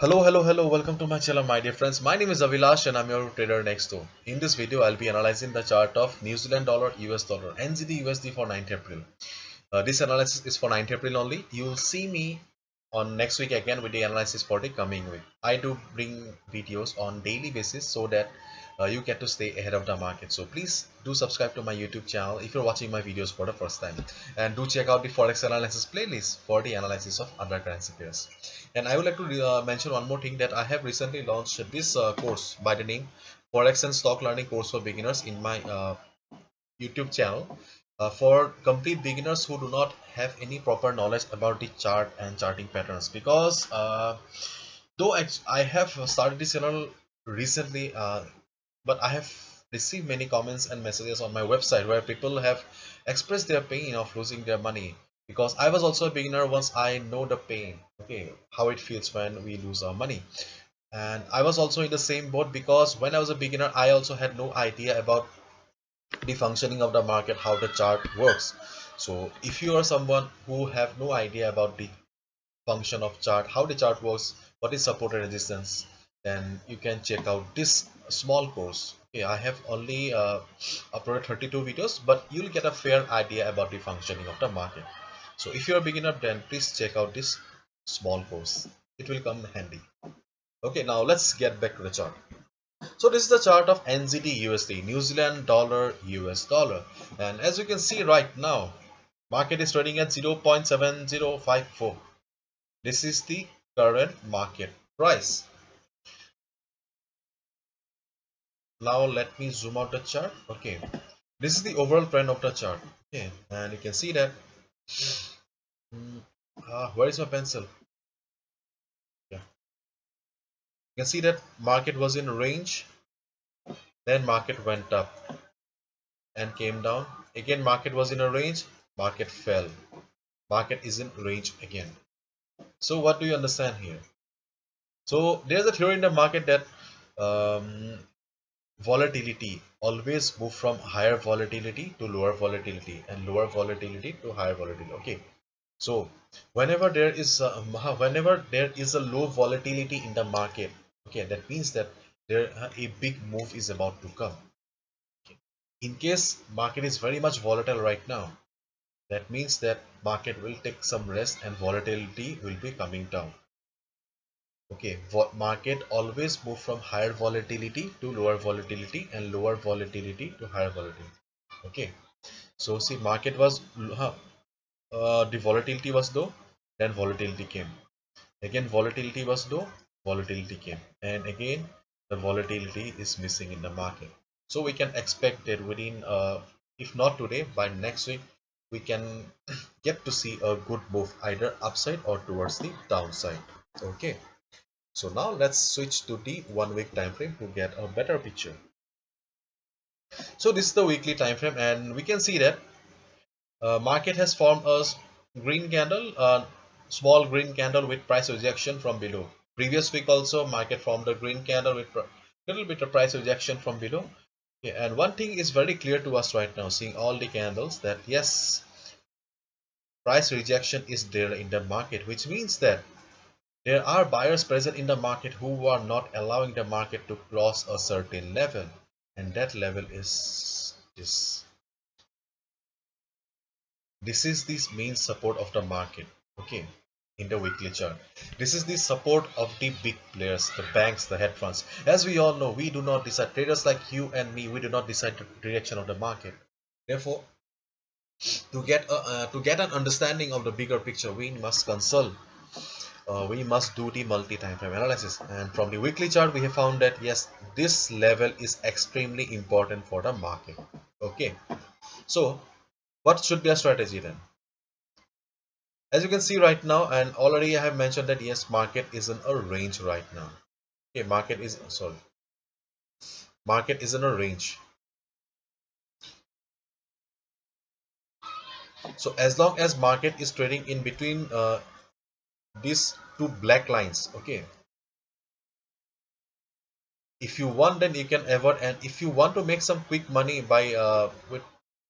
Hello, welcome to my channel, my dear friends. My name is Avilash and I'm your trader next door. In this video, I'll be analyzing the chart of New Zealand dollar, US dollar, NZD USD for 9th April. This analysis is for 9th April only. You'll see me on next week again with the analysis for the coming week. I do bring videos on daily basis so that you get to stay ahead of the market. So please do subscribe to my YouTube channel if you're watching my videos for the first time, and do check out the forex analysis playlist for the analysis of other currency pairs. And I would like to mention one more thing, that I have recently launched this course by the name Forex and Stock Learning Course for Beginners in my YouTube channel for complete beginners who do not have any proper knowledge about the chart and charting patterns. Because though I have started this channel recently, but I have received many comments and messages on my website where people have expressed their pain of losing their money. Because I was also a beginner, once I know the pain, okay, how it feels when we lose our money. And I was also in the same boat, because when I was a beginner, I also had no idea about the functioning of the market, how the chart works. So if you are someone who have no idea about the function of chart, how the chart works, what is support and resistance, then you can check out this small course. Okay, I have only uploaded 32 videos, but you'll get a fair idea about the functioning of the market. So if you're a beginner, then please check out this small course, it will come handy. Okay, now let's get back to the chart. So this is the chart of NZD USD, New Zealand dollar US dollar, and as you can see right now, market is trading at 0.7054. This is the current market price. Now let me zoom out the chart. Okay, this is the overall trend of the chart. Okay, and you can see that where is my pencil? Yeah, you can see that market was in range, then market went up and came down. Again market was in a range, market fell, market is in range again. So what do you understand here? So there's a theory in the market that um, volatility always move from higher volatility to lower volatility, and lower volatility to higher volatility. Okay, so whenever there is a low volatility in the market, okay, that means that there a big move is about to come. Okay. In case market is very much volatile right now, that means that market will take some rest and volatility will be coming down. Okay, market always move from higher volatility to lower volatility, and lower volatility to higher volatility. Okay, so see, market was the volatility was low, then volatility came. Again, volatility was low, volatility came, and again the volatility is missing in the market. So we can expect that within, if not today, by next week, we can get to see a good move either upside or towards the downside. Okay. So now let's switch to the 1 week time frame to get a better picture. So this is the weekly time frame, and we can see that market has formed a green candle, a small green candle with price rejection from below. Previous week also market formed a green candle with little bit of price rejection from below. Okay, and one thing is very clear to us right now, seeing all the candles, that yes, price rejection is there in the market, which means that there are buyers present in the market who are not allowing the market to cross a certain level, and that level is this. This is the main support of the market. Okay, in the weekly chart, this is the support of the big players, the banks, the hedge funds. As we all know, we do not decide, traders like you and me, we do not decide the direction of the market. Therefore, to get an understanding of the bigger picture, we must consult, we must do the multi-time frame analysis. And from the weekly chart, we have found that yes, this level is extremely important for the market. Okay, so what should be a strategy then? As you can see right now, and already I have mentioned that yes, market is in a range right now. Okay, market is in a range. So as long as market is trading in between these two black lines, okay, if you want, then you can avoid. And if you want to make some quick money by with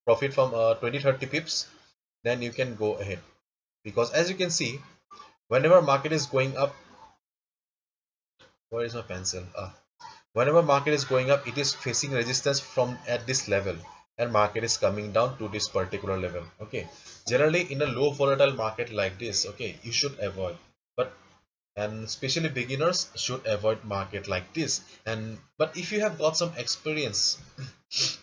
profit from 20-30 pips, then you can go ahead. Because as you can see, whenever market is going up, Where is my pencil? Whenever market is going up, it is facing resistance from at this level, and market is coming down to this particular level. Okay, generally in a low volatile market like this, okay, you should avoid, but and especially beginners should avoid market like this. And but if you have got some experience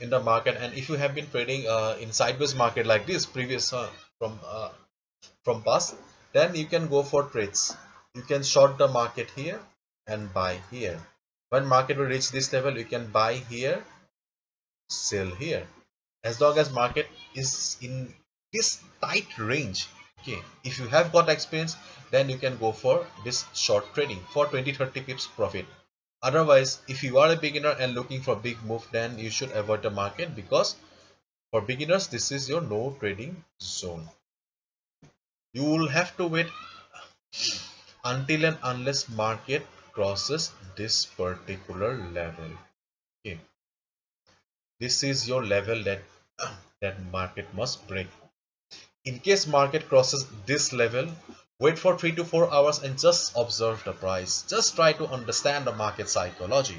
in the market, and if you have been trading in sideways market like this previous from past, then you can go for trades. You can short the market here and buy here. When market will reach this level, you can buy here, sell here. As long as market is in this tight range, okay, if you have got experience, then you can go for this short trading for 20-30 pips profit. Otherwise, if you are a beginner and looking for big move, then you should avoid the market, because for beginners this is your no trading zone. You will have to wait until and unless market crosses this particular level. Okay, this is your level that that market must break. In case market crosses this level, wait for 3 to 4 hours and just observe the price. Just try to understand the market psychology.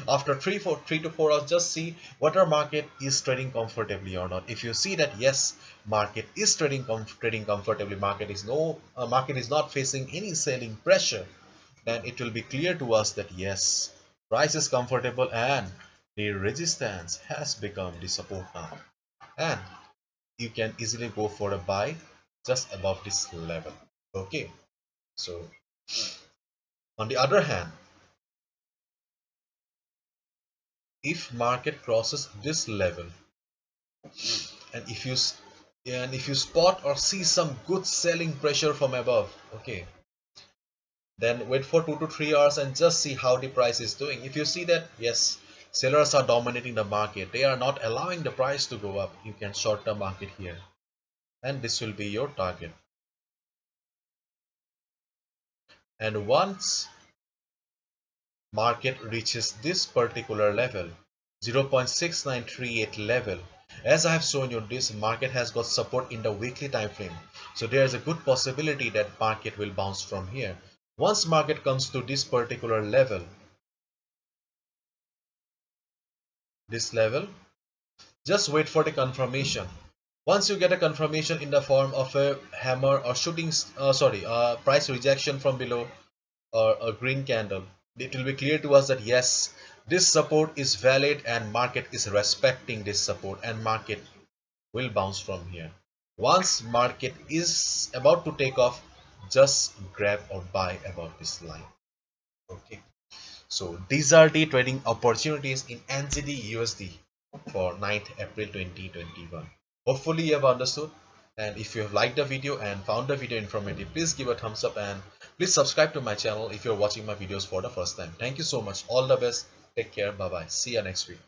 After 3 to 4 hours, just see whether market is trading comfortably or not. If you see that yes, market is trading comfortably, market is not facing any selling pressure, then it will be clear to us that yes, price is comfortable and the resistance has become the support now. And you can easily go for a buy just above this level. Okay, so on the other hand, if market crosses this level, and if you spot or see some good selling pressure from above, okay, then wait for 2 to 3 hours and just see how the price is doing. If you see that yes, sellers are dominating the market, they are not allowing the price to go up, you can short the market here, and this will be your target. And once market reaches this particular level, 0.6938 level, as I have shown you, this market has got support in the weekly time frame, so there is a good possibility that market will bounce from here. Once market comes to this particular level, this level, just wait for the confirmation. Once you get a confirmation in the form of a hammer or price rejection from below, or a green candle, it will be clear to us that yes, this support is valid and market is respecting this support, and market will bounce from here. Once market is about to take off, just grab or buy above this line. Okay, so these are the trading opportunities in NZD USD for 9th April 2021. Hopefully you have understood, and if you have liked the video and found the video informative, please give a thumbs up and please subscribe to my channel if you're watching my videos for the first time. Thank you so much. All the best. Take care. Bye bye. See you next week.